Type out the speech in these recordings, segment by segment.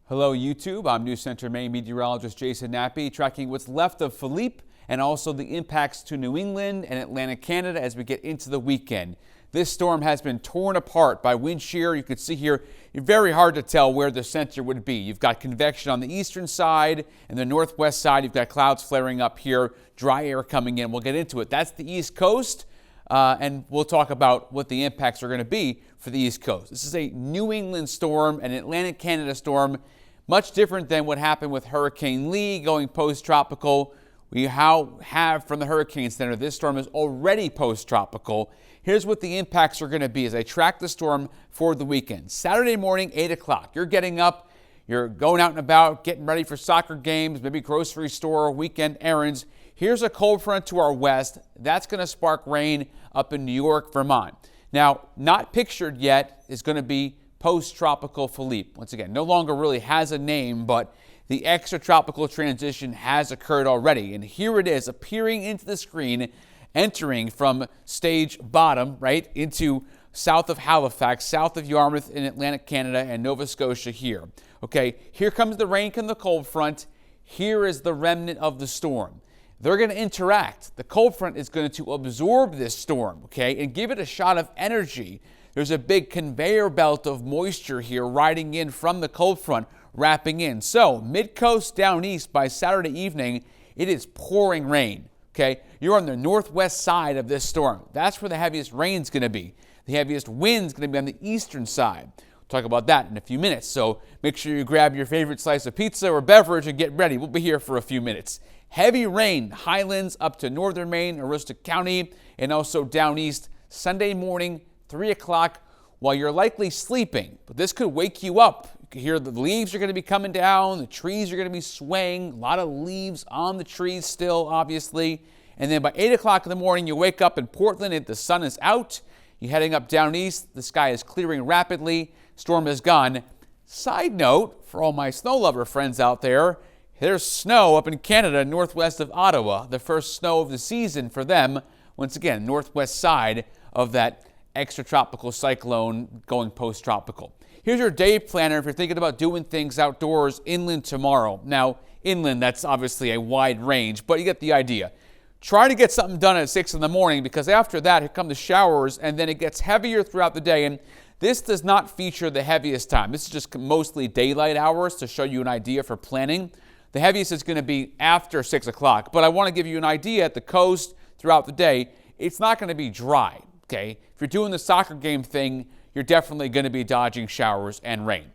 Hello YouTube, I'm News Center Maine meteorologist Jason Nappi, tracking what's left of Philippe and also the impacts to New England and Atlantic Canada as we get into the weekend. This storm has been torn apart by wind shear. You can see here, it's very hard to tell where the center would be. You've got convection on the eastern side and the northwest side. You've got clouds flaring up here, dry air coming in. We'll get into it. That's the East Coast. And we'll talk about what the impacts are going to be for the East Coast. This is a New England storm, an Atlantic Canada storm, much different than what happened with Hurricane Lee going post-tropical. We have from the Hurricane Center, this storm is already post-tropical. Here's what the impacts are going to be as I track the storm for the weekend. Saturday morning, 8 o'clock. You're getting up, you're going out and about, getting ready for soccer games, maybe grocery store, weekend errands. Here's a cold front to our west. That's going to spark rain up in New York, Vermont. Now, not pictured yet is going to be post-tropical Philippe. Once again, no longer really has a name, but the extratropical transition has occurred already. And here it is, appearing into the screen, entering from stage bottom, right, into south of Halifax, south of Yarmouth in Atlantic Canada and Nova Scotia here. Okay, here comes the rain and the cold front. Here is the remnant of the storm. They're going to interact. The cold front is going to absorb this storm, okay, and give it a shot of energy. There's a big conveyor belt of moisture here riding in from the cold front, wrapping in. So, mid-coast down east by Saturday evening, it is pouring rain, okay? You're on the northwest side of this storm. That's where the heaviest rain's going to be. The heaviest wind's going to be on the eastern side. We'll talk about that in a few minutes. So, make sure you grab your favorite slice of pizza or beverage and get ready. We'll be here for a few minutes. Heavy rain, highlands up to northern Maine, Aroostook County, and also down east Sunday morning, 3 o'clock, while you're likely sleeping. But this could wake you up. You can hear the leaves are going to be coming down, the trees are going to be swaying, a lot of leaves on the trees still, obviously. And then by 8 o'clock in the morning, you wake up in Portland and the sun is out. You're heading up down east, the sky is clearing rapidly, storm is gone. Side note, for all my snow lover friends out there, there's snow up in Canada, northwest of Ottawa, the first snow of the season for them. Once again, northwest side of that extratropical cyclone going post-tropical. Here's your day planner if you're thinking about doing things outdoors inland tomorrow. Now, inland, that's obviously a wide range, but you get the idea. Try to get something done at 6 in the morning because after that, here come the showers, and then it gets heavier throughout the day. And this does not feature the heaviest time. This is just mostly daylight hours to show you an idea for planning. The heaviest is going to be after 6 o'clock, but I want to give you an idea at the coast throughout the day. It's not going to be dry, okay? If you're doing the soccer game thing, you're definitely going to be dodging showers and rain.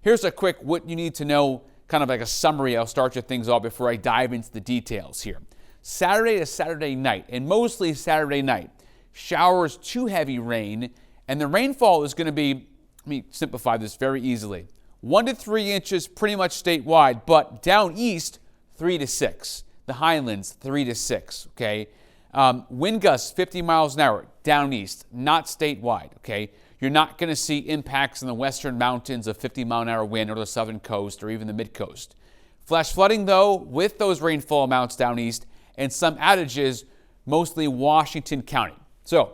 Here's a quick what you need to know, kind of like a summary. I'll start your things off before I dive into the details here. Saturday to Saturday night, and mostly Saturday night, showers to heavy rain, and the rainfall is going to be, let me simplify this very easily, 1 to 3 inches pretty much statewide, but down east, 3 to 6. The highlands, 3 to 6, okay? Wind gusts 50 miles an hour down east, not statewide, okay? You're not going to see impacts in the western mountains of 50-mile-an-hour wind or the southern coast or even the mid-coast. Flash flooding, though, with those rainfall amounts down east and some outages, mostly Washington County. So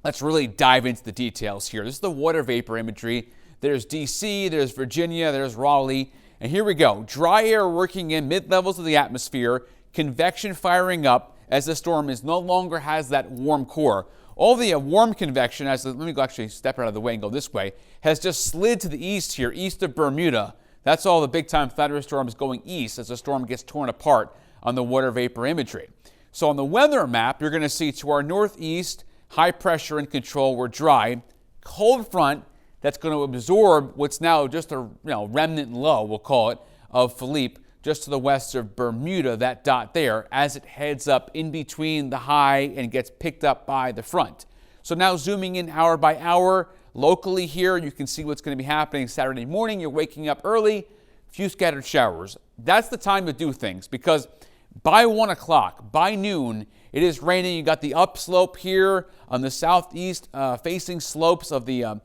let's really dive into the details here. This is the water vapor imagery. There's D.C., there's Virginia, there's Raleigh, and here we go. Dry air working in mid-levels of the atmosphere, convection firing up as the storm no longer has that warm core. All the warm convection, let me go actually step out of the way and go this way, has just slid to the east here, east of Bermuda. That's all the big-time thunderstorms going east as the storm gets torn apart on the water vapor imagery. So on the weather map, you're going to see to our northeast, high pressure and control, we're dry. Cold front that's going to absorb what's now just a remnant low, we'll call it, of Philippe, just to the west of Bermuda, that dot there, as it heads up in between the high and gets picked up by the front. So now zooming in hour by hour, locally here, you can see what's going to be happening Saturday morning. You're waking up early, few scattered showers. That's the time to do things because by 1 o'clock, by noon, it is raining. You got the upslope here on the southeast facing slopes of the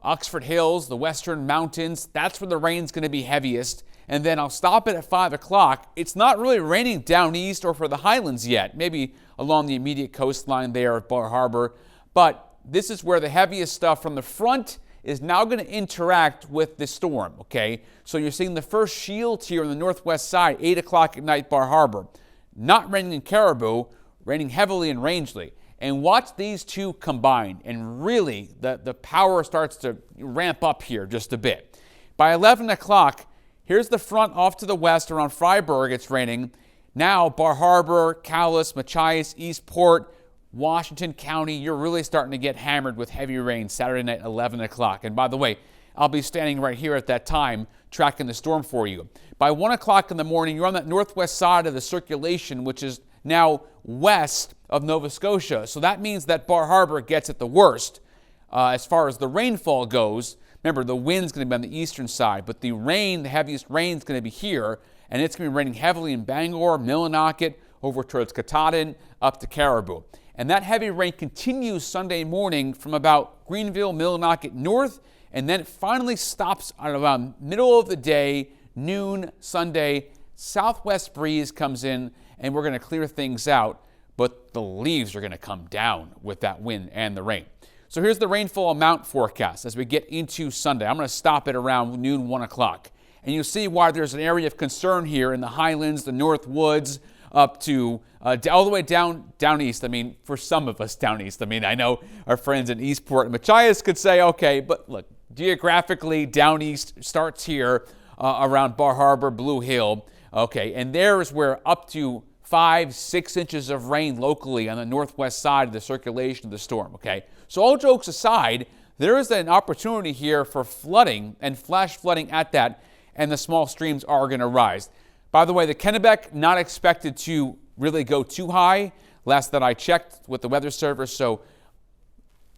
Oxford Hills, the western mountains. That's where the rain's going to be heaviest. And then I'll stop it at 5 o'clock. It's not really raining down east or for the highlands yet, maybe along the immediate coastline there at Bar Harbor. But this is where the heaviest stuff from the front is now going to interact with the storm, okay? So you're seeing the first shield here on the northwest side, 8 o'clock at night, Bar Harbor. Not raining in Caribou, raining heavily in Rangeley. And watch these two combine, and really the power starts to ramp up here just a bit. By 11 o'clock, here's the front off to the west around Freiburg. It's raining. Now Bar Harbor, Calais, Machias, Eastport, Washington County, you're really starting to get hammered with heavy rain Saturday night, 11 o'clock. And by the way, I'll be standing right here at that time tracking the storm for you. By 1 o'clock in the morning, you're on that northwest side of the circulation, which is now west of Nova Scotia. So that means that Bar Harbor gets it the worst as far as the rainfall goes. Remember, the wind's going to be on the eastern side, but the rain, the heaviest rain is going to be here, and it's going to be raining heavily in Bangor, Millinocket, over towards Katahdin, up to Caribou. And that heavy rain continues Sunday morning from about Greenville, Millinocket north, and then it finally stops around middle of the day, noon, Sunday. Southwest breeze comes in, and we're going to clear things out, but the leaves are going to come down with that wind and the rain. So here's the rainfall amount forecast as we get into Sunday. I'm going to stop it around noon, 1 o'clock. And you'll see why there's an area of concern here in the Highlands, the North Woods, up to all the way down east. I mean, for some of us down east. I mean, I know our friends in Eastport and Machias could say, okay, but look, geographically, down east starts here around Bar Harbor, Blue Hill. Okay, and there is where up to 5-6 inches of rain locally on the northwest side of the circulation of the storm. Okay, so all jokes aside, there is an opportunity here for flooding and flash flooding at that, and the small streams are going to rise. By the way, the Kennebec not expected to really go too high. Last that I checked with the weather service, so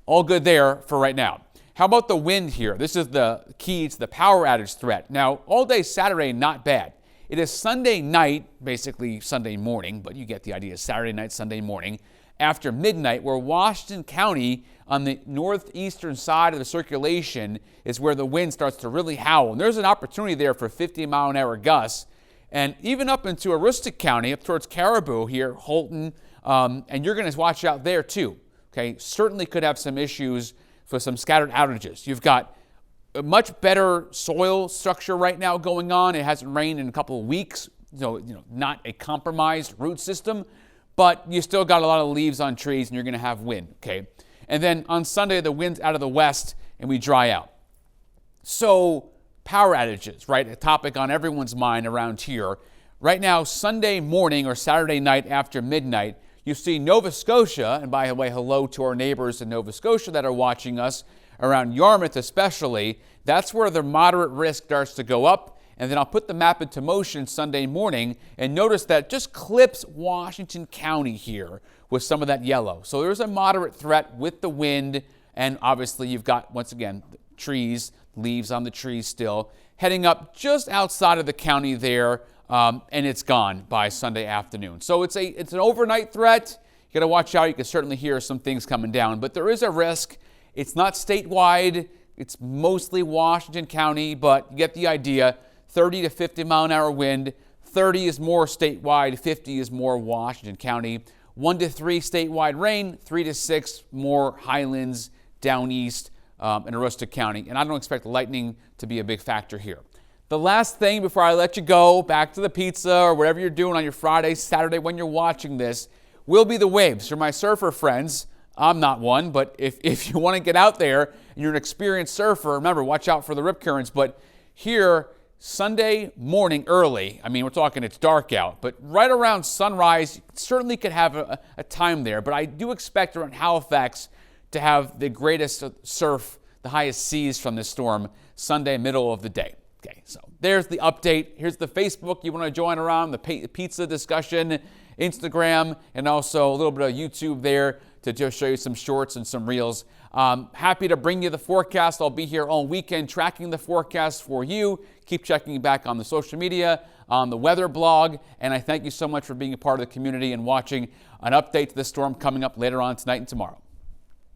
all good there for right now. How about the wind here? This is the key to the power outage threat. Now, all day Saturday, not bad. It is Sunday night, basically Sunday morning, but you get the idea, Saturday night, Sunday morning, after midnight, where Washington County on the northeastern side of the circulation is where the wind starts to really howl. And there's an opportunity there for 50-mile-an-hour gusts. And even up into Aroostook County, up towards Caribou here, Holton, and you're going to watch out there too. Okay, certainly could have some issues for some scattered outages. You've got a much better soil structure right now going on. It hasn't rained in a couple of weeks, so not a compromised root system, but you still got a lot of leaves on trees and you're going to have wind. Okay, and then on Sunday the wind's out of the west and we dry out. So power outages, right? A topic on everyone's mind around here. Right now, Sunday morning or Saturday night after midnight, you see Nova Scotia, and by the way, hello to our neighbors in Nova Scotia that are watching us, around Yarmouth especially. That's where the moderate risk starts to go up. And then I'll put the map into motion Sunday morning, and notice that just clips Washington County here with some of that yellow. So there's a moderate threat with the wind, and obviously you've got, once again, trees, leaves on the trees still, heading up just outside of the county there, and it's gone by Sunday afternoon. So it's an overnight threat. You got to watch out. You can certainly hear some things coming down, but there is a risk. It's not statewide. It's mostly Washington County, but you get the idea. 30 to 50 mile an hour wind. 30 is more statewide. 50 is more Washington County. 1 to 3 statewide rain. 3 to 6 more Highlands down east in Aroostook County. And I don't expect lightning to be a big factor here. The last thing before I let you go back to the pizza or whatever you're doing on your Friday, Saturday when you're watching this will be the waves. For my surfer friends, I'm not one, but if you want to get out there and you're an experienced surfer, remember, watch out for the rip currents. But here, Sunday morning early, I mean, we're talking it's dark out, but right around sunrise, you certainly could have a time there. But I do expect around Halifax to have the greatest surf, the highest seas from this storm Sunday, middle of the day. Okay, so there's the update. Here's the Facebook you want to join around, the pizza discussion, Instagram, and also a little bit of YouTube there to just show you some shorts and some reels. Happy to bring you the forecast. I'll be here all weekend tracking the forecast for you. Keep checking back on the social media, on the weather blog, and I thank you so much for being a part of the community and watching an update to the storm coming up later on tonight and tomorrow.